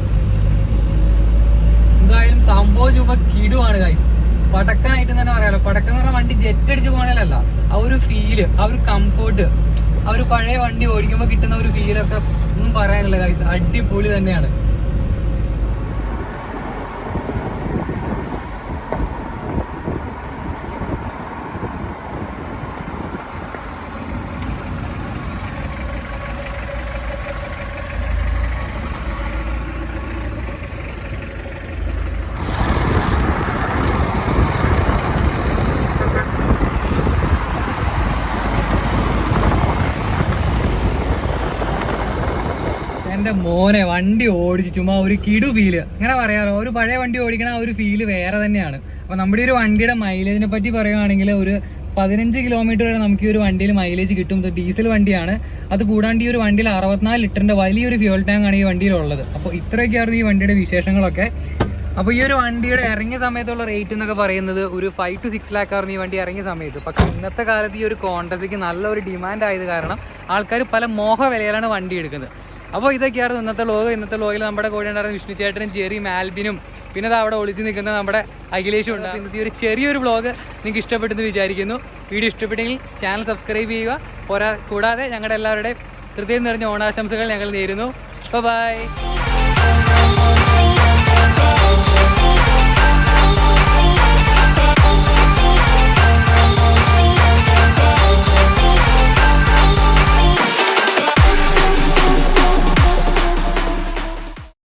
എന്തായാലും സംഭവം ചുമ്മാ കിടുവാണ് ഗൈസ്. പടക്കാനായിട്ട് തന്നെ പറയാലോ. പടക്കെന്ന് പറഞ്ഞാൽ വണ്ടി ജെറ്റ് അടിച്ച് പോകണല്ല, ആ ഒരു ഫീല്, ആ ഒരു കംഫോർട്ട്, ആ ഒരു പഴയ വണ്ടി ഓടിക്കുമ്പോൾ കിട്ടുന്ന ഒരു ഫീലൊക്കെ ഒന്നും പറയാനില്ല ഗൈസ്. അടിപൊളി തന്നെയാണ്. എൻ്റെ മോനെ വണ്ടി ഓടിച്ച് ചുമ്മാ ഒരു കിടു ഫീല്, അങ്ങനെ പറയാമല്ലോ. ഒരു പഴയ വണ്ടി ഓടിക്കണ ആ ഒരു ഫീല് വേറെ തന്നെയാണ്. അപ്പോൾ നമ്മുടെ ഒരു വണ്ടിയുടെ മൈലേജിനെ പറ്റി പറയുകയാണെങ്കിൽ ഒരു 15 കിലോമീറ്റർ വരെ നമുക്ക് ഈ ഒരു വണ്ടിയിൽ മൈലേജ് കിട്ടും. ഡീസൽ വണ്ടിയാണ്. അത് കൂടാണ്ട് ഈ ഒരു വണ്ടിയിൽ 64 ലിറ്ററിൻ്റെ വലിയൊരു ഫ്യൂൽ ടാങ്കാണ് ഈ വണ്ടിയിലുള്ളത്. അപ്പോൾ ഇത്രയൊക്കെയായിരുന്നു ഈ വണ്ടിയുടെ വിശേഷങ്ങളൊക്കെ. അപ്പോൾ ഈ ഒരു വണ്ടിയുടെ ഇറങ്ങിയ സമയത്തുള്ള റേറ്റ് എന്നൊക്കെ പറയുന്നത് ഒരു 5 to 6 lakh ആയിരുന്നു ഈ വണ്ടി ഇറങ്ങിയ സമയത്ത്. പക്ഷേ ഇന്നത്തെ കാലത്ത് ഈ ഒരു കോണ്ടസയ്ക്ക് നല്ലൊരു ഡിമാൻഡ് ആയത് കാരണം ആൾക്കാർ പല മോഹ വിലയിലാണ് വണ്ടി എടുക്കുന്നത്. അപ്പോൾ ഇതൊക്കെയാണ് ഇന്നത്തെ വ്ലോഗിൽ നമ്മുടെ കൂടെ ഉണ്ടായിരുന്ന വിഷ്ണു ചേട്ടനും ജെറിയും ആൽബിനും പിന്നെ അത് അവിടെ ഒളിച്ച് നിൽക്കുന്ന നമ്മുടെ അഖിലേഷും ഉണ്ട്. ഇന്നത്തെ ഒരു ചെറിയൊരു വ്ലോഗ് നിങ്ങൾക്ക് ഇഷ്ടപ്പെട്ടെന്ന് വിചാരിക്കുന്നു. വീഡിയോ ഇഷ്ടപ്പെട്ടെങ്കിൽ ചാനൽ സബ്സ്ക്രൈബ് ചെയ്യുക. കൂടാതെ ഞങ്ങളുടെ എല്ലാവരുടെയും ഹൃദയം നിറഞ്ഞ ഓണാശംസകൾ ഞങ്ങൾ നേരുന്നു. ബൈ.